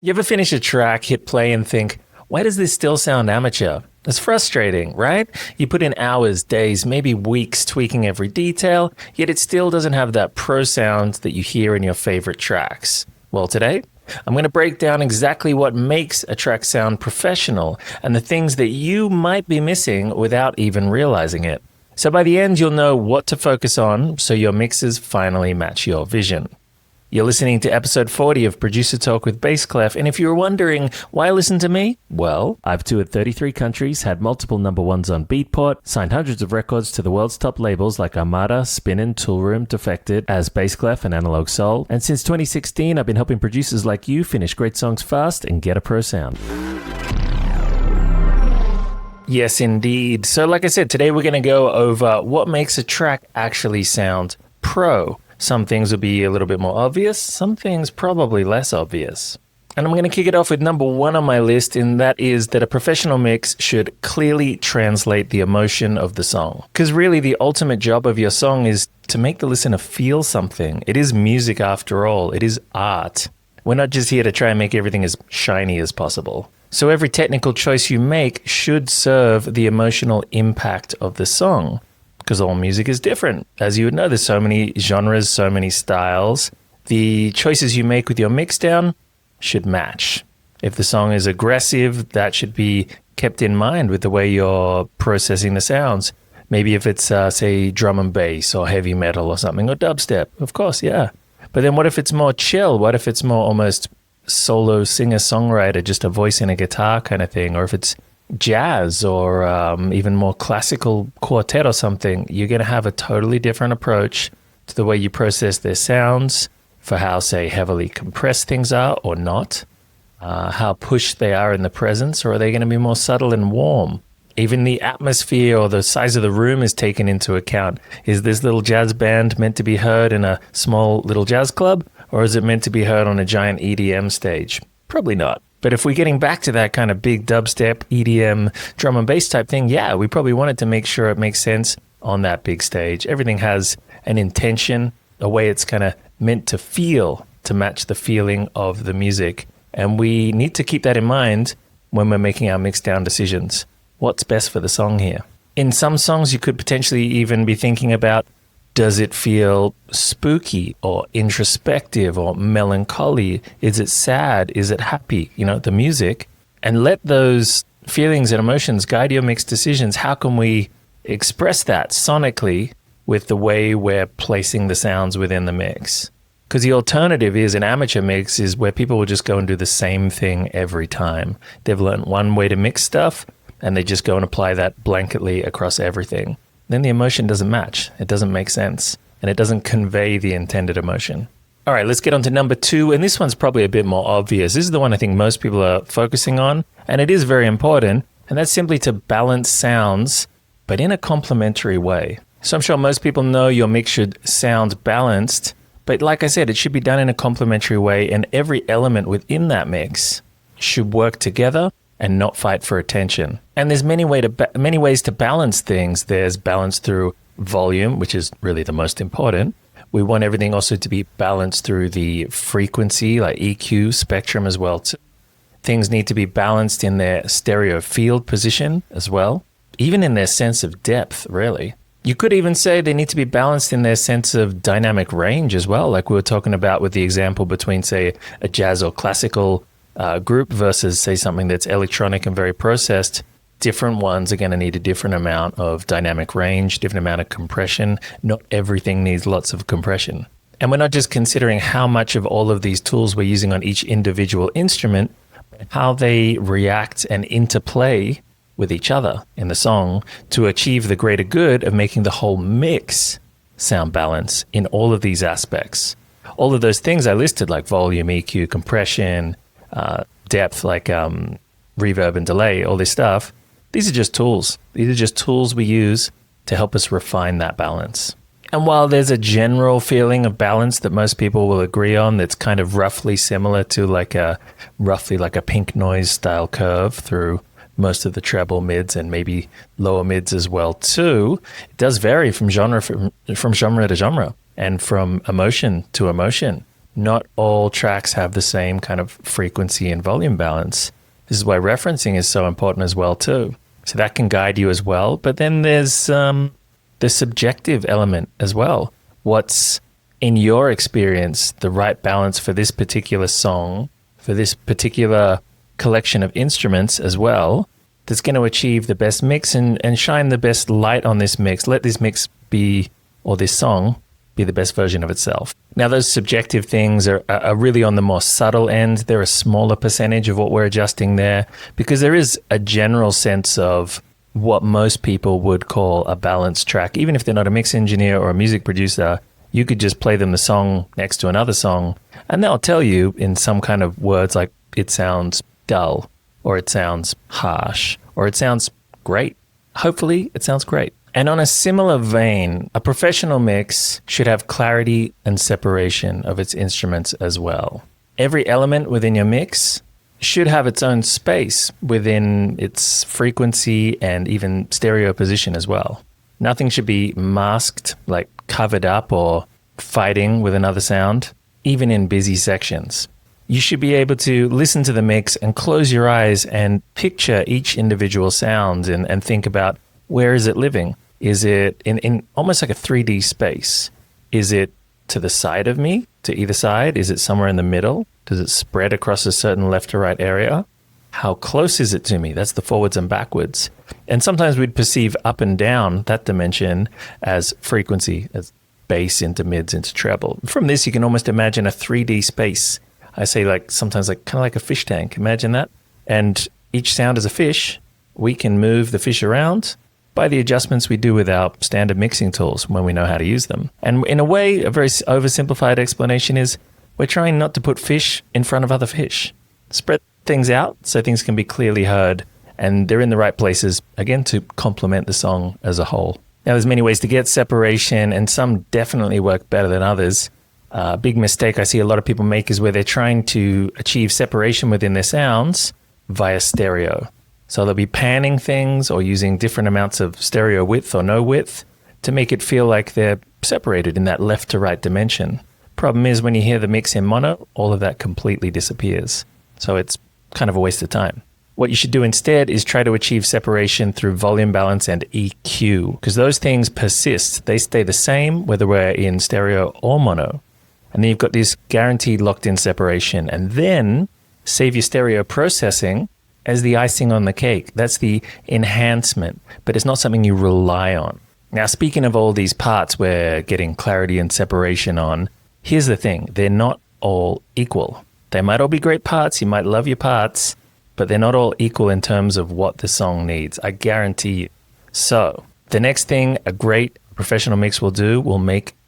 You ever finish a track, hit play, and think, why does this still sound amateur? It's frustrating, right? You put in hours, days, maybe weeks tweaking every detail, yet it still doesn't have that pro sound that you hear in your favorite tracks. Well, today, I'm going to break down exactly what makes a track sound professional and the things that you might be missing without even realizing it. So by the end, you'll know what to focus on so your mixes finally match your vision. You're listening to episode 40 of Producer Talk with Bass Kleph, and if you're wondering why listen to me, well, I've toured 33 countries, had multiple number ones on Beatport, signed hundreds of records to the world's top labels like Armada, Spinnin', Toolroom, Defected, as Bass Kleph and Analog Soul, and since 2016 I've been helping producers like you finish great songs fast and get a pro sound. Yes, indeed. So like I said, today we're going to go over what makes a track actually sound pro. Some things will be a little bit more obvious, some things probably less obvious. And I'm going to kick it off with number one on my list, and that is that a professional mix should clearly translate the emotion of the song. Because really the ultimate job of your song is to make the listener feel something. It is music after all. It is art. We're not just here to try and make everything as shiny as possible. So every technical choice you make should serve the emotional impact of the song. Because all music is different. As you would know, there's so many genres, so many styles. The choices you make with your mixdown should match. If the song is aggressive, that should be kept in mind with the way you're processing the sounds. Maybe if it's, say, drum and bass or heavy metal or something, or dubstep, of course, yeah. But then what if it's more chill? What if it's more almost solo singer-songwriter, just a voice and a guitar kind of thing? Or if it's jazz or even more classical quartet or something, you're going to have a totally different approach to the way you process their sounds, for how, say, heavily compressed things are or not, how pushed they are in the presence, or are they going to be more subtle and warm? Even the atmosphere or the size of the room is taken into account. Is this little jazz band meant to be heard in a small little jazz club, or is it meant to be heard on a giant EDM stage? Probably not. But if we're getting back to that kind of big dubstep, EDM, drum and bass type thing, yeah, we probably wanted to make sure it makes sense on that big stage. Everything has an intention, a way it's kind of meant to feel to match the feeling of the music. And we need to keep that in mind when we're making our mixdown decisions. What's best for the song here? In some songs, you could potentially even be thinking about, does it feel spooky or introspective or melancholy? Is it sad? Is it happy? You know, the music. And let those feelings and emotions guide your mix decisions. How can we express that sonically with the way we're placing the sounds within the mix? Because the alternative is an amateur mix is where people will just go and do the same thing every time. They've learned one way to mix stuff and they just go and apply that blanketly across everything. Then the emotion doesn't match. It doesn't make sense. And it doesn't convey the intended emotion. All right, let's get on to number two. And this one's probably a bit more obvious. This is the one I think most people are focusing on. And it is very important. And that's simply to balance sounds, but in a complementary way. So I'm sure most people know your mix should sound balanced. But like I said, it should be done in a complementary way. And every element within that mix should work together and not fight for attention. And there's many ways to balance things. There's balance through volume, which is really the most important. We want everything also to be balanced through the frequency, like EQ, spectrum as well too. Things need to be balanced in their stereo field position as well, even in their sense of depth, really. You could even say they need to be balanced in their sense of dynamic range as well, like we were talking about with the example between, say, a jazz or classical group versus, say, something that's electronic and very processed. Different ones are going to need a different amount of dynamic range, different amount of compression. Not everything needs lots of compression. And we're not just considering how much of all of these tools we're using on each individual instrument, but how they react and interplay with each other in the song to achieve the greater good of making the whole mix sound balanced in all of these aspects. All of those things I listed, like volume, EQ, compression, depth, like reverb and delay, all this stuff, these are just tools. These are just tools we use to help us refine that balance. And while there's a general feeling of balance that most people will agree on, that's kind of roughly similar to roughly like a pink noise style curve through most of the treble mids and maybe lower mids as well too, it does vary from genre to genre and from emotion to emotion. Not all tracks have the same kind of frequency and volume balance. This is why referencing is so important as well too. So that can guide you as well. But then there's the subjective element as well. What's, in your experience, the right balance for this particular song, for this particular collection of instruments as well, that's going to achieve the best mix and shine the best light on this mix. Let this mix be, or this song, be the best version of itself. Now, those subjective things are really on the more subtle end. They're a smaller percentage of what we're adjusting there, because there is a general sense of what most people would call a balanced track. Even if they're not a mix engineer or a music producer, you could just play them the song next to another song, and they'll tell you in some kind of words like it sounds dull, or it sounds harsh, or it sounds great. Hopefully, it sounds great. And on a similar vein, a professional mix should have clarity and separation of its instruments as well. Every element within your mix should have its own space within its frequency and even stereo position as well. Nothing should be masked, like covered up or fighting with another sound, even in busy sections. You should be able to listen to the mix and close your eyes and picture each individual sound and think about, where is it living? Is it in almost like a 3D space? Is it to the side of me, to either side? Is it somewhere in the middle? Does it spread across a certain left to right area? How close is it to me? That's the forwards and backwards. And sometimes we'd perceive up and down that dimension as frequency, as bass into mids into treble. From this, you can almost imagine a 3D space. I say sometimes kind of like a fish tank. Imagine that. And each sound is a fish. We can move the fish around by the adjustments we do with our standard mixing tools when we know how to use them. And in a way, a very oversimplified explanation is we're trying not to put fish in front of other fish. Spread things out so things can be clearly heard, and they're in the right places, again, to complement the song as a whole. Now, there's many ways to get separation, and some definitely work better than others. A big mistake I see a lot of people make is where they're trying to achieve separation within their sounds via stereo. So they'll be panning things or using different amounts of stereo width or no width to make it feel like they're separated in that left to right dimension. Problem is, when you hear the mix in mono, all of that completely disappears. So it's kind of a waste of time. What you should do instead is try to achieve separation through volume balance and EQ, because those things persist. They stay the same whether we're in stereo or mono. And then you've got this guaranteed locked-in separation. And then save your stereo processing as the icing on the cake. That's the enhancement, but it's not something you rely on. Now, speaking of all these parts we're getting clarity and separation on, here's the thing. They're not all equal. They might all be great parts. You might love your parts, but they're not all equal in terms of what the song needs. I guarantee you. So the next thing a great professional mix will do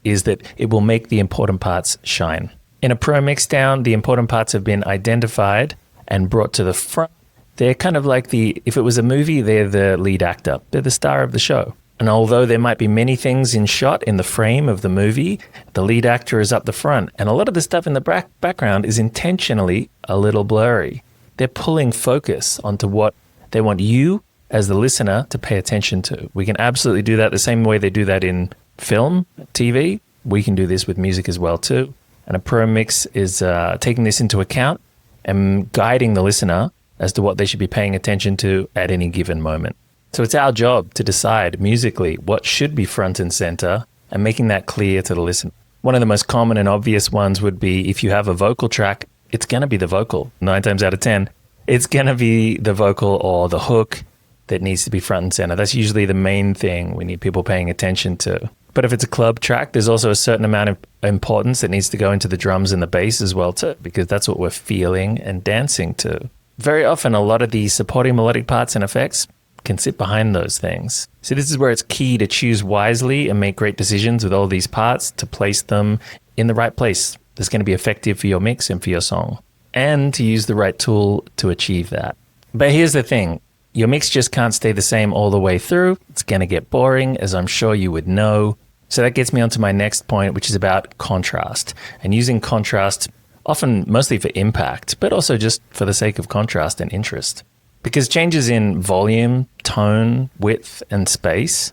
is that it will make the important parts shine. In a pro mix down, the important parts have been identified and brought to the front. They're kind of like if it was a movie, they're the lead actor. They're the star of the show. And although there might be many things in shot in the frame of the movie, the lead actor is up the front. And a lot of the stuff in the background is intentionally a little blurry. They're pulling focus onto what they want you as the listener to pay attention to. We can absolutely do that the same way they do that in film, TV. We can do this with music as well too. And a pro mix is taking this into account and guiding the listener as to what they should be paying attention to at any given moment. So it's our job to decide musically what should be front and center and making that clear to the listener. One of the most common and obvious ones would be if you have a vocal track, it's going to be the vocal. 9 times out of 10, it's going to be the vocal or the hook that needs to be front and center. That's usually the main thing we need people paying attention to. But if it's a club track, there's also a certain amount of importance that needs to go into the drums and the bass as well too, because that's what we're feeling and dancing to. Very often, a lot of the supporting melodic parts and effects can sit behind those things. So this is where it's key to choose wisely and make great decisions with all these parts to place them in the right place that's going to be effective for your mix and for your song, and to use the right tool to achieve that. But here's the thing. Your mix just can't stay the same all the way through. It's going to get boring, as I'm sure you would know. So that gets me onto my next point, which is about contrast, and using contrast often mostly for impact, but also just for the sake of contrast and interest. Because changes in volume, tone, width, and space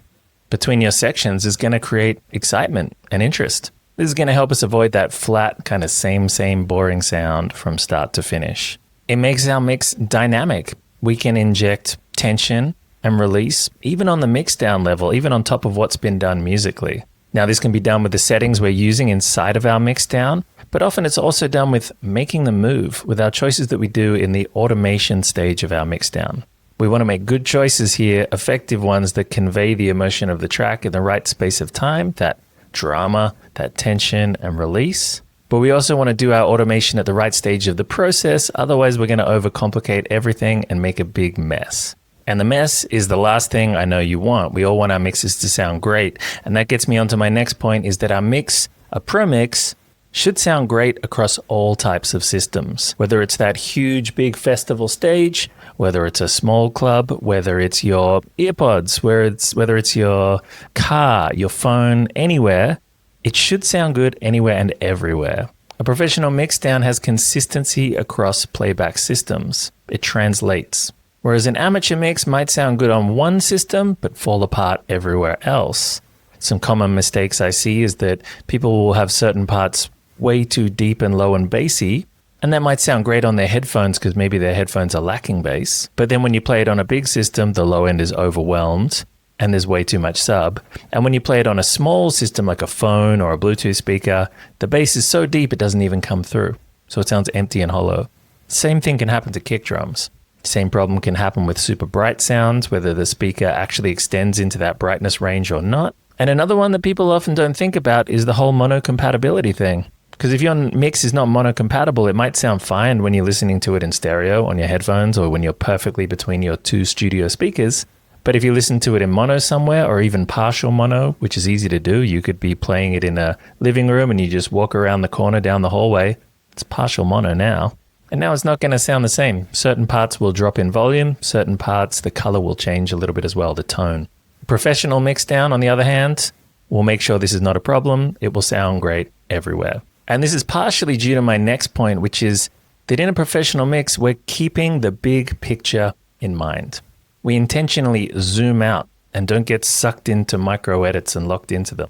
between your sections is going to create excitement and interest. This is going to help us avoid that flat, kind of same boring sound from start to finish. It makes our mix dynamic. We can inject tension and release, even on the mixdown level, even on top of what's been done musically. Now, this can be done with the settings we're using inside of our mixdown, but often it's also done with making the move with our choices that we do in the automation stage of our mixdown. We want to make good choices here, effective ones that convey the emotion of the track in the right space of time, that drama, that tension and release. But we also want to do our automation at the right stage of the process. Otherwise, we're going to overcomplicate everything and make a big mess. And the mess is the last thing I know you want. We all want our mixes to sound great. And that gets me onto my next point, is that our mix, a pro mix, should sound great across all types of systems. Whether it's that huge, big festival stage, whether it's a small club, whether it's your earpods, whether it's your car, your phone, anywhere, it should sound good anywhere and everywhere. A professional mixdown has consistency across playback systems. It translates. Whereas an amateur mix might sound good on one system, but fall apart everywhere else. Some common mistakes I see is that people will have certain parts way too deep and low and bassy, and that might sound great on their headphones because maybe their headphones are lacking bass. But then when you play it on a big system, the low end is overwhelmed and there's way too much sub. And when you play it on a small system like a phone or a Bluetooth speaker, the bass is so deep it doesn't even come through. So it sounds empty and hollow. Same thing can happen to kick drums. Same problem can happen with super bright sounds, whether the speaker actually extends into that brightness range or not. And another one that people often don't think about is the whole mono compatibility thing. Because if your mix is not mono compatible, it might sound fine when you're listening to it in stereo on your headphones or when you're perfectly between your two studio speakers. But if you listen to it in mono somewhere, or even partial mono, which is easy to do, you could be playing it in a living room and you just walk around the corner down the hallway. It's partial mono now. And now it's not going to sound the same. Certain parts will drop in volume, certain parts, the color will change a little bit as well, the tone. Professional mixdown, on the other hand, will make sure this is not a problem. It will sound great everywhere. And this is partially due to my next point, which is that in a professional mix, we're keeping the big picture in mind. We intentionally zoom out and don't get sucked into micro edits and locked into them.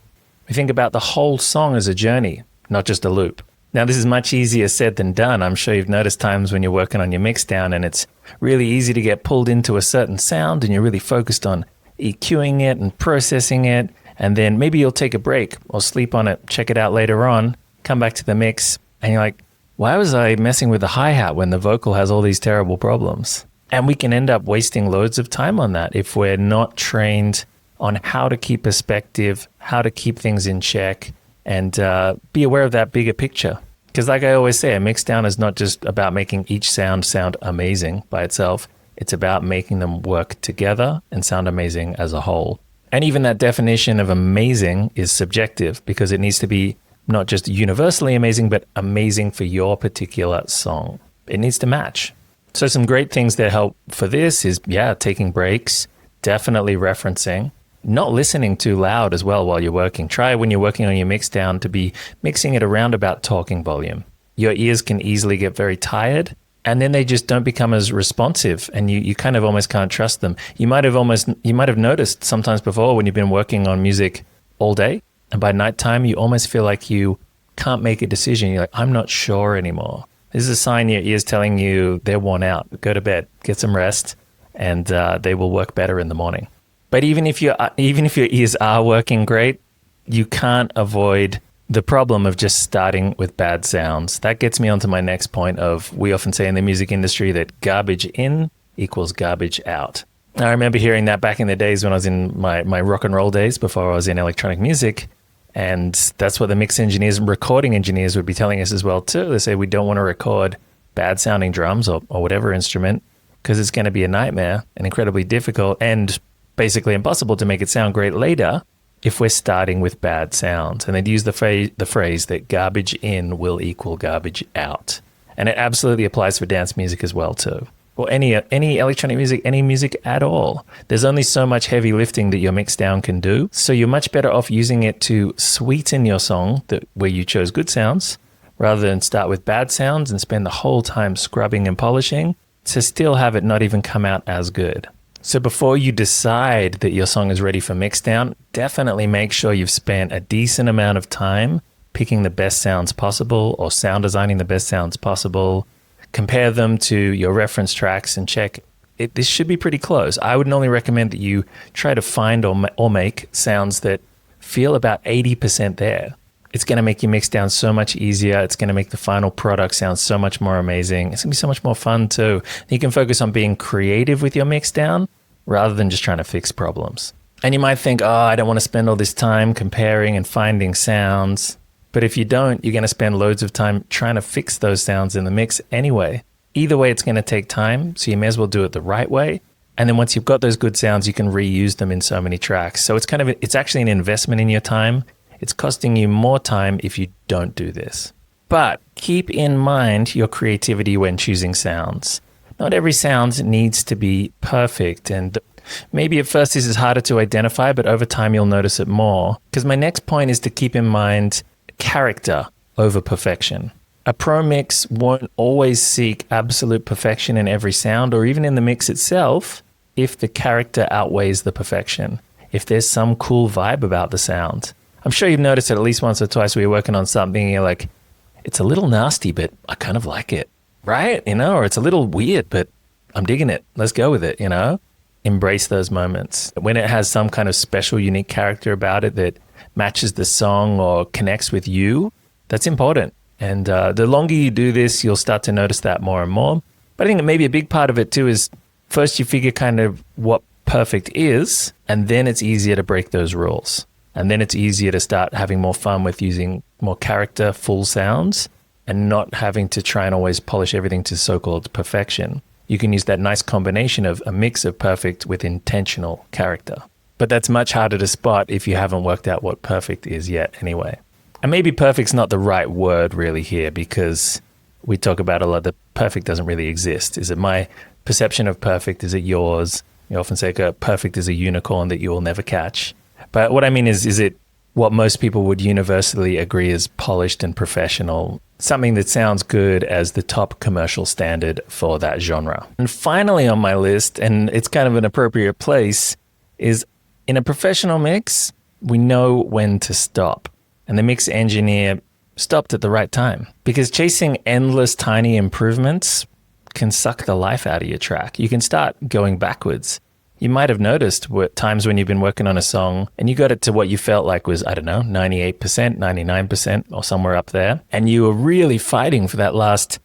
We think about the whole song as a journey, not just a loop. Now, this is much easier said than done. I'm sure you've noticed times when you're working on your mixdown and it's really easy to get pulled into a certain sound and you're really focused on EQing it and processing it. And then maybe you'll take a break or sleep on it, check it out later on, come back to the mix, and you're like, why was I messing with the hi-hat when the vocal has all these terrible problems? And we can end up wasting loads of time on that if we're not trained on how to keep perspective, how to keep things in check, and be aware of that bigger picture. Because like I always say, a mixdown is not just about making each sound amazing by itself. It's about making them work together and sound amazing as a whole. And even that definition of amazing is subjective because it needs to be not just universally amazing, but amazing for your particular song. It needs to match. So some great things that help for this is, taking breaks, definitely referencing, not listening too loud as well while you're working. Try when you're working on your mixdown to be mixing it around about talking volume. Your ears can easily get very tired and then they just don't become as responsive and you kind of almost can't trust them. You might have noticed sometimes before when you've been working on music all day and by nighttime you almost feel like you can't make a decision. You're like, I'm not sure anymore. This is a sign your ears telling you they're worn out. Go to bed, get some rest, and they will work better in the morning. But even if your ears are working great, you can't avoid the problem of just starting with bad sounds. That gets me onto my next point of, we often say in the music industry that garbage in equals garbage out. I remember hearing that back in the days when I was in my rock and roll days before I was in electronic music. And that's what the mix engineers and recording engineers would be telling us as well too. They say we don't want to record bad sounding drums or whatever instrument because it's going to be a nightmare and incredibly difficult and basically impossible to make it sound great later if we're starting with bad sounds. And they'd use the phrase that garbage in will equal garbage out. And it absolutely applies for dance music as well too. Or any electronic music, any music at all. There's only so much heavy lifting that your mixdown can do. So you're much better off using it to sweeten your song where you chose good sounds rather than start with bad sounds and spend the whole time scrubbing and polishing to still have it not even come out as good. So before you decide that your song is ready for mixdown, definitely make sure you've spent a decent amount of time picking the best sounds possible or sound designing the best sounds possible. Compare them to your reference tracks and check this should be pretty close. I would normally recommend that you try to find or make sounds that feel about 80% there. It's going to make your mix down so much easier. It's going to make the final product sound so much more amazing. It's going to be so much more fun too. You can focus on being creative with your mix down rather than just trying to fix problems. And you might think, I don't want to spend all this time comparing and finding sounds. But if you don't, you're going to spend loads of time trying to fix those sounds in the mix anyway. Either way, it's going to take time, so you may as well do it the right way. And then once you've got those good sounds, you can reuse them in so many tracks. So it's actually an investment in your time. It's costing you more time if you don't do this. But keep in mind your creativity when choosing sounds. Not every sound needs to be perfect, and maybe at first this is harder to identify, but over time you'll notice it more. Because my next point is to keep in mind character over perfection. A pro mix won't always seek absolute perfection in every sound or even in the mix itself if the character outweighs the perfection, if there's some cool vibe about the sound. I'm sure you've noticed it at least once or twice where you're working on something and you're like, it's a little nasty, but I kind of like it, right? Or it's a little weird, but I'm digging it. Let's go with it, Embrace those moments. When it has some kind of special, unique character about it that matches the song or connects with you, that's important. And the longer you do this, you'll start to notice that more and more. But I think that maybe a big part of it too is first you figure kind of what perfect is, and then it's easier to break those rules. And then it's easier to start having more fun with using more character, full sounds, and not having to try and always polish everything to so-called perfection. You can use that nice combination of a mix of perfect with intentional character. But that's much harder to spot if you haven't worked out what perfect is yet anyway. And maybe perfect's not the right word really here, because we talk about a lot that perfect doesn't really exist. Is it my perception of perfect? Is it yours? You often say perfect is a unicorn that you will never catch. But what I mean is it what most people would universally agree is polished and professional, something that sounds good as the top commercial standard for that genre. And finally on my list, and it's kind of an appropriate place, is in a professional mix, we know when to stop. And the mix engineer stopped at the right time, because chasing endless tiny improvements can suck the life out of your track. You can start going backwards. You might have noticed times when you've been working on a song and you got it to what you felt like was, 98%, 99% or somewhere up there. And you were really fighting for that last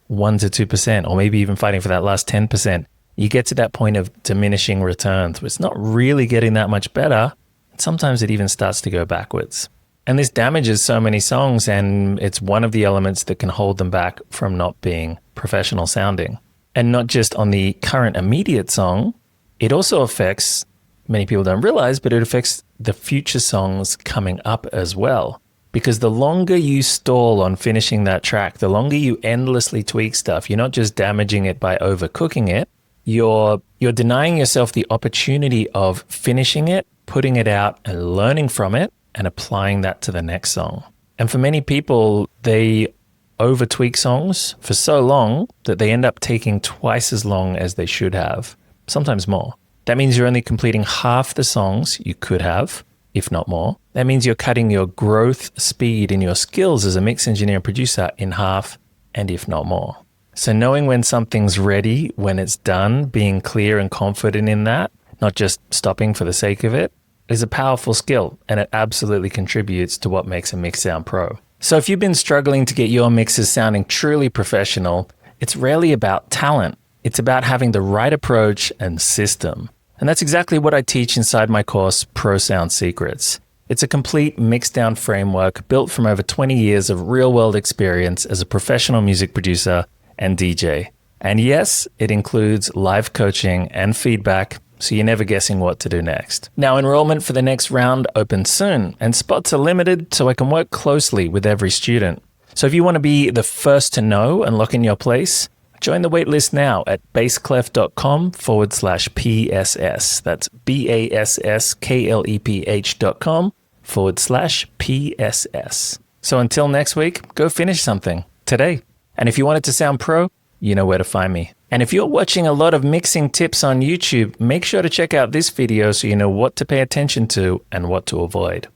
1 to 2%, or maybe even fighting for that last 10%. You get to that point of diminishing returns where it's not really getting that much better. Sometimes it even starts to go backwards. And this damages so many songs, and it's one of the elements that can hold them back from not being professional sounding. And not just on the current immediate song, it also affects, many people don't realize, but it affects the future songs coming up as well. Because the longer you stall on finishing that track, the longer you endlessly tweak stuff, you're not just damaging it by overcooking it, you're denying yourself the opportunity of finishing it, putting it out and learning from it, and applying that to the next song. And for many people, they over-tweak songs for so long that they end up taking twice as long as they should have, sometimes more. That means you're only completing half the songs you could have, if not more. That means you're cutting your growth speed in your skills as a mix engineer and producer in half, and if not more. So knowing when something's ready, when it's done, being clear and confident in that, not just stopping for the sake of it, is a powerful skill, and it absolutely contributes to what makes a mix sound pro. So if you've been struggling to get your mixes sounding truly professional, it's rarely about talent. It's about having the right approach and system. And that's exactly what I teach inside my course, Pro Sound Secrets. It's a complete mixdown framework built from over 20 years of real-world experience as a professional music producer and DJ. And yes, it includes live coaching and feedback, so you're never guessing what to do next. Now, enrollment for the next round opens soon, and spots are limited so I can work closely with every student. So if you want to be the first to know and lock in your place, join the waitlist now at basskleph.com/PSS. That's basskleph.com/PSS. So until next week, go finish something today. And if you want it to sound pro, you know where to find me. And if you're watching a lot of mixing tips on YouTube, make sure to check out this video so you know what to pay attention to and what to avoid.